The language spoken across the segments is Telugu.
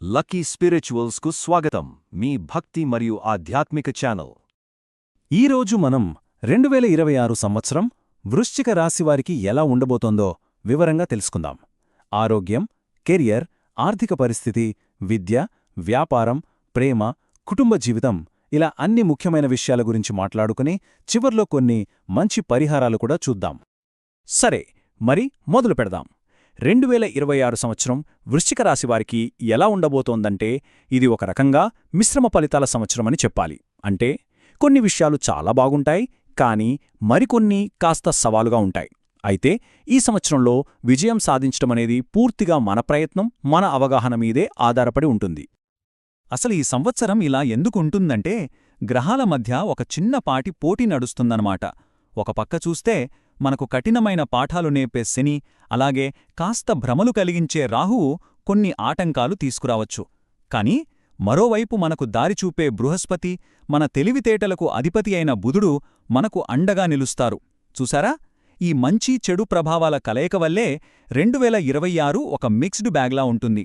లక్కీ స్పిరిచువల్స్కు స్వాగతం. మీ భక్తి మరియు ఆధ్యాత్మిక ఛానల్. ఈరోజు మనం 2026 సంవత్సరం వృశ్చిక రాశివారికి ఎలా ఉండబోతోందో వివరంగా తెలుసుకుందాం. ఆరోగ్యం, కెరియర్, ఆర్థిక పరిస్థితి, విద్య, వ్యాపారం, ప్రేమ, కుటుంబ జీవితం ఇలా అన్ని ముఖ్యమైన విషయాల గురించి మాట్లాడుకుని చివర్లో కొన్ని మంచి పరిహారాలు కూడా చూద్దాం. సరే, మరి మొదలు పెడదాం. 2026 సంవత్సరం వృశ్చిక రాశివారికి ఎలా ఉండబోతోందంటే ఇది ఒక రకంగా మిశ్రమ ఫలితాల సంవత్సరమని చెప్పాలి. అంటే కొన్ని విషయాలు చాలా బాగుంటాయి, కానీ మరికొన్ని కాస్త సవాలుగా ఉంటాయి. అయితే ఈ సంవత్సరంలో విజయం సాధించడమనేది పూర్తిగా మన ప్రయత్నం, మన అవగాహన మీదే ఆధారపడి ఉంటుంది. అసలు ఈ సంవత్సరం ఇలా ఎందుకుంటుందంటే గ్రహాల మధ్య ఒక చిన్నపాటి పోటీ నడుస్తుందన్నమాట. ఒక పక్క చూస్తే మనకు కఠినమైన పాఠాలు నేర్పే శని, అలాగే కాస్త భ్రమలు కలిగించే రాహువు కొన్ని ఆటంకాలు తీసుకురావచ్చు. కాని మరోవైపు మనకు దారి చూపే బృహస్పతి, మన తెలివితేటలకు అధిపతి అయిన బుధుడు మనకు అండగా నిలుస్తారు. చూసారా, ఈ మంచి చెడు ప్రభావాల కలయిక వల్లే 2026 ఒక మిక్స్డ్ బ్యాగ్లా ఉంటుంది.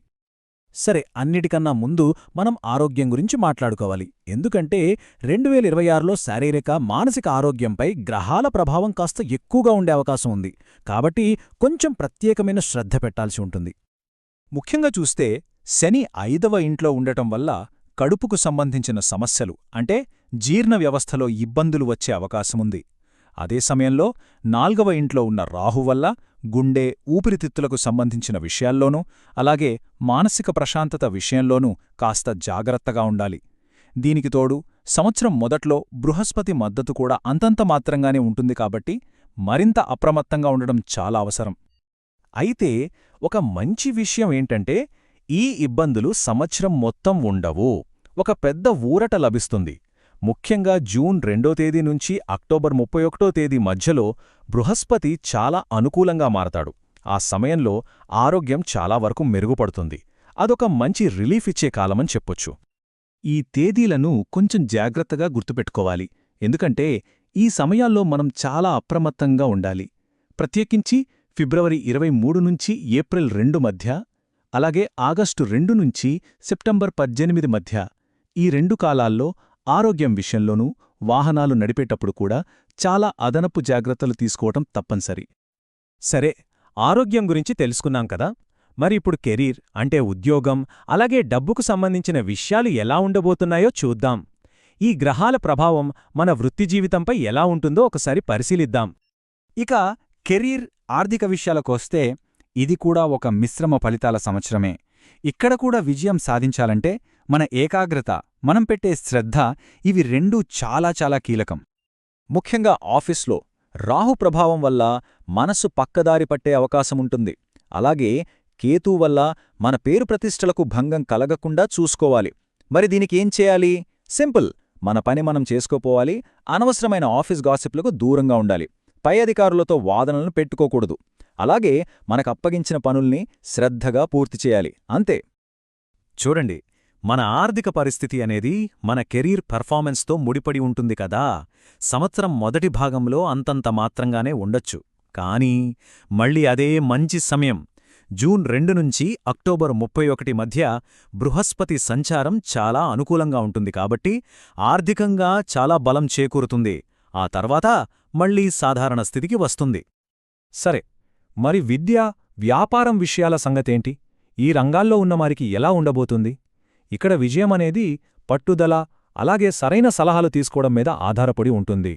సరే, అన్నిటికన్నా ముందు మనం ఆరోగ్యం గురించి మాట్లాడుకోవాలి. ఎందుకంటే 2026లో శారీరక, మానసిక ఆరోగ్యంపై గ్రహాల ప్రభావం కాస్త ఎక్కువగా ఉండే అవకాశం ఉంది. కాబట్టి కొంచెం ప్రత్యేకమైన శ్రద్ధ పెట్టాల్సి ఉంటుంది. ముఖ్యంగా చూస్తే శని 5వ ఇంట్లో ఉండటం వల్ల కడుపుకు సంబంధించిన సమస్యలు, అంటే జీర్ణ వ్యవస్థలో ఇబ్బందులు వచ్చే అవకాశముంది. అదే సమయంలో 4వ ఇంట్లో ఉన్న రాహు వల్ల గుండె, ఊపిరితిత్తులకు సంబంధించిన విషయాల్లోనూ, అలాగే మానసిక ప్రశాంతత విషయంలోనూ కాస్త జాగ్రత్తగా ఉండాలి. దీనికి తోడు సంవత్సరం మొదట్లో బృహస్పతి మద్దతు కూడా అంతంత మాత్రంగానే ఉంటుంది. కాబట్టి మరింత అప్రమత్తంగా ఉండడం చాలా అవసరం. అయితే ఒక మంచి విషయం ఏంటంటే ఈ ఇబ్బందులు సంవత్సరం మొత్తం ఉండవు. ఒక పెద్ద ఊరట లభిస్తుంది. ముఖ్యంగా జూన్ 2వ తేదీ నుంచి అక్టోబర్ 31వ తేదీ మధ్యలో బృహస్పతి చాలా అనుకూలంగా మారతాడు. ఆ సమయంలో ఆరోగ్యం చాలా వరకు మెరుగుపడుతుంది. అదొక మంచి రిలీఫ్ ఇచ్చే కాలమని చెప్పొచ్చు. ఈ తేదీలను కొంచెం జాగ్రత్తగా గుర్తుపెట్టుకోవాలి. ఎందుకంటే ఈ సమయాల్లో మనం చాలా అప్రమత్తంగా ఉండాలి. ప్రత్యేకించి ఫిబ్రవరి 23 నుంచి ఏప్రిల్ 2 మధ్య, అలాగే ఆగస్టు 2 నుంచి సెప్టెంబర్ 18 మధ్య, ఈ 2 కాలాల్లో ఆరోగ్యం విషయంలోనూ, వాహనాలు నడిపేటప్పుడు కూడా చాలా అదనపు జాగ్రత్తలు తీసుకోవటం తప్పనిసరి. సరే, ఆరోగ్యం గురించి తెలుసుకున్నాం కదా. మరి ఇప్పుడు కెరీర్, అంటే ఉద్యోగం, అలాగే డబ్బుకు సంబంధించిన విషయాలు ఎలా ఉండబోతున్నాయో చూద్దాం. ఈ గ్రహాల ప్రభావం మన వృత్తి జీవితంపై ఎలా ఉంటుందో ఒకసారి పరిశీలిద్దాం. ఇక కెరీర్, ఆర్థిక విషయాలకొస్తే ఇది కూడా ఒక మిశ్రమ ఫలితాల సంవత్సరమే. ఇక్కడ కూడా విజయం సాధించాలంటే మన ఏకాగ్రత, మనం పెట్టే శ్రద్ధ, ఇవి రెండూ చాలా చాలా కీలకం. ముఖ్యంగా ఆఫీస్లో రాహు ప్రభావం వల్ల మనసు పక్కదారి పట్టే అవకాశముంటుంది. అలాగే కేతూ వల్ల మన పేరు ప్రతిష్టలకు భంగం కలగకుండా చూసుకోవాలి. మరి దీనికేం చేయాలి? సింపుల్, మన పని మనం చేసుకోపోవాలి. అనవసరమైన ఆఫీస్ గాసిప్లకు దూరంగా ఉండాలి. పై అధికారులతో వాదనలను పెట్టుకోకూడదు. అలాగే మనకప్పగించిన పనుల్ని శ్రద్ధగా పూర్తి చేయాలి, అంతే. చూడండి, మన ఆర్థిక పరిస్థితి అనేది మన కెరీర్ పెర్ఫార్మెన్స్తో ముడిపడి ఉంటుంది కదా. సంవత్సరం మొదటి భాగంలో అంతంత మాత్రంగానే ఉండొచ్చు. కానీ మళ్ళీ అదే మంచి సమయం. జూన్ 2 నుంచి అక్టోబర్ 31 మధ్య బృహస్పతి సంచారం చాలా అనుకూలంగా ఉంటుంది. కాబట్టి ఆర్థికంగా చాలా బలం చేకూరుతుంది. ఆ తర్వాత మళ్లీ సాధారణ స్థితికి వస్తుంది. సరే, మరి విద్య, వ్యాపారం విషయాల సంగతేంటి? ఈ రంగాల్లో ఉన్నవారికి ఎలా ఉండబోతుంది? ఇక్కడ విజయమనేది పట్టుదల, అలాగే సరైన సలహాలు తీసుకోవడం మీద ఆధారపడి ఉంటుంది.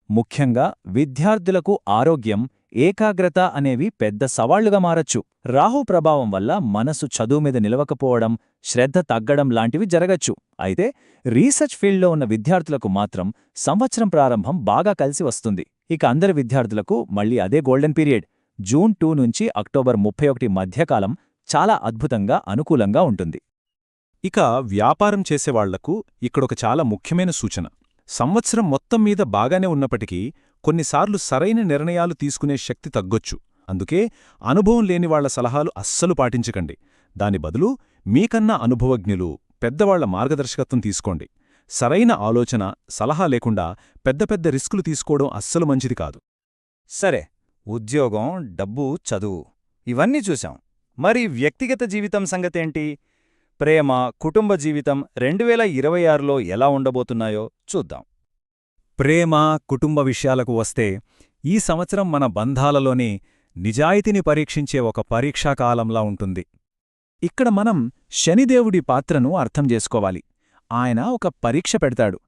ముఖ్యంగా విద్యార్థులకు ఆరోగ్యం, ఏకాగ్రత అనేవి పెద్ద సవాళ్లుగా మారచ్చు. రాహు ప్రభావం వల్ల మనసు చదువు మీద నిలవకపోవడం, శ్రద్ధ తగ్గడం లాంటివి జరగచ్చు. అయితే రీసెర్చ్ ఫీల్డ్లో ఉన్న విద్యార్థులకు మాత్రం సంవత్సరం ప్రారంభం బాగా కలిసి వస్తుంది. ఇక అందరి విద్యార్థులకు మళ్లీ అదే గోల్డెన్ పీరియడ్. జూన్ 2 నుంచి అక్టోబర్ 31 మధ్యకాలం చాలా అద్భుతంగా, అనుకూలంగా ఉంటుంది. ఇక వ్యాపారం చేసేవాళ్లకు ఇక్కడొక చాలా ముఖ్యమైన సూచన. సంవత్సరం మొత్తం మీద బాగానే ఉన్నప్పటికీ కొన్నిసార్లు సరైన నిర్ణయాలు తీసుకునే శక్తి తగ్గొచ్చు. అందుకే అనుభవం లేనివాళ్ల సలహాలు అస్సలు పాటించకండి. దాని బదులు మీకన్నా అనుభవజ్ఞులు, పెద్దవాళ్ల మార్గదర్శకత్వం తీసుకోండి. సరైన ఆలోచన, సలహా లేకుండా పెద్ద పెద్ద రిస్కులు తీసుకోవడం అస్సలు మంచిది కాదు. సరే, ఉద్యోగం, డబ్బు, చదువు ఇవన్నీ చూశాం. మరి వ్యక్తిగత జీవితం సంగతేంటి? ప్రేమ కుటుంబ జీవితం 2026లో ఎలా ఉండబోతున్నాయో చూద్దాం. ప్రేమ కుటుంబ విషయాలకు వస్తే ఈ సంవత్సరం మన బంధాలలోని నిజాయితీని పరీక్షించే ఒక పరీక్షాకాలంలా ఉంటుంది. ఇక్కడ మనం శనిదేవుడి పాత్రను అర్థం చేసుకోవాలి. ఆయన ఒక పరీక్ష పెడతాడు.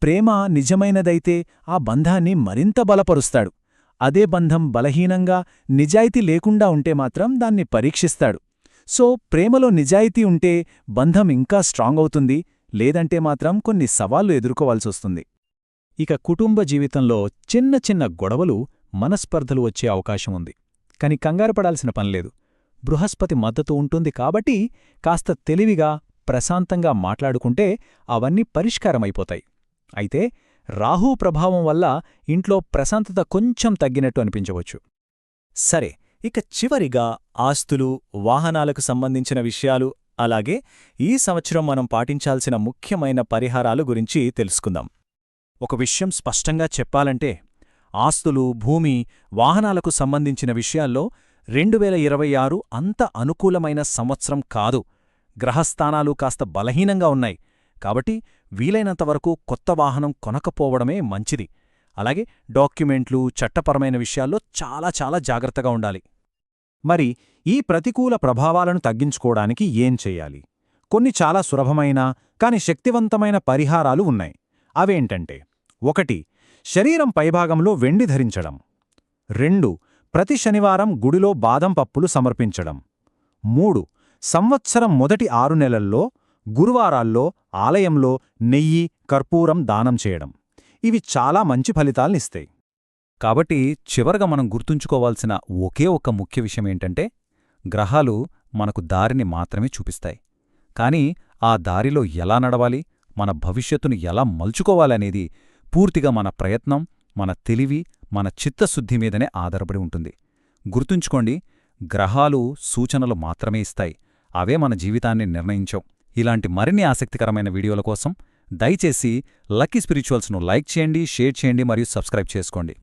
ప్రేమ నిజమైనదైతే ఆ బంధాన్ని మరింత బలపరుస్తాడు. అదే బంధం బలహీనంగా నిజాయితీ లేకుండా ఉంటే మాత్రం దాన్ని పరీక్షిస్తాడు. సో ప్రేమలో నిజాయితీ ఉంటే బంధం ఇంకా స్ట్రాంగ్ అవుతుంది, లేదంటే మాత్రం కొన్ని సవాళ్లు ఎదుర్కోవాల్సొస్తుంది. ఇక కుటుంబ జీవితంలో చిన్న చిన్న గొడవలు మనస్పర్ధలు వచ్చే అవకాశం ఉంది. కాని కంగారుపడాల్సిన పనిలేదు. బృహస్పతి మద్దతు ఉంటుంది కాబట్టి కాస్త తెలివిగా ప్రశాంతంగా మాట్లాడుకుంటే అవన్నీ పరిష్కారమైపోతాయి. అయితే రాహూ ప్రభావం వల్ల ఇంట్లో ప్రశాంతత కొంచెం తగ్గినట్టు అనిపించవచ్చు. సరే, ఇక చివరిగా ఆస్తులు, వాహనాలకు సంబంధించిన విషయాలు, అలాగే ఈ సంవత్సరం మనం పాటించాల్సిన ముఖ్యమైన పరిహారాలు గురించి తెలుసుకుందాం. ఒక విషయం స్పష్టంగా చెప్పాలంటే ఆస్తులు, భూమి, వాహనాలకు సంబంధించిన విషయాల్లో 2026 అంత అనుకూలమైన సంవత్సరం కాదు. గ్రహస్థానాలు కాస్త బలహీనంగా ఉన్నాయి. కాబట్టి వీలైనంతవరకు కొత్త వాహనం కొనకపోవడమే మంచిది. అలాగే డాక్యుమెంట్లు, చట్టపరమైన విషయాల్లో చాలా జాగ్రత్తగా ఉండాలి. మరి ఈ ప్రతికూల ప్రభావాలను తగ్గించుకోవడానికి ఏం చెయ్యాలి? కొన్ని చాలా సులభమైన కాని శక్తివంతమైన పరిహారాలు ఉన్నాయి. అవేంటంటే 1. శరీరం పైభాగంలో వెండి ధరించడం. 2. ప్రతి శనివారం గుడిలో బాదం పప్పులు సమర్పించడం. 3. సంవత్సరం మొదటి 6 నెలల్లో గురువారాల్లో ఆలయంలో నెయ్యి, కర్పూరం దానం చేయడం. ఇవి చాలా మంచి ఫలితాల్నిస్తాయి. కాబట్టి చివరగా మనం గుర్తుంచుకోవాల్సిన ఒకే ఒక్క ముఖ్య విషయమేంటంటే గ్రహాలు మనకు దారిని మాత్రమే చూపిస్తాయి. కాని ఆ దారిలో ఎలా నడవాలి, మన భవిష్యత్తును ఎలా మలుచుకోవాలనేది పూర్తిగా మన ప్రయత్నం, మన తెలివి, మన చిత్తశుద్ధి మీదనే ఆధారపడి ఉంటుంది. గుర్తుంచుకోండి, గ్రహాలు సూచనలు మాత్రమే ఇస్తాయి, అవే మన జీవితాన్ని నిర్ణయించవు. ఇలాంటి మరిన్ని ఆసక్తికరమైన వీడియోల కోసం దయచేసి లక్కీ స్పిరిచువల్స్ను లైక్ చేయండి, షేర్ చేయండి మరియు సబ్స్క్రైబ్ చేసుకోండి.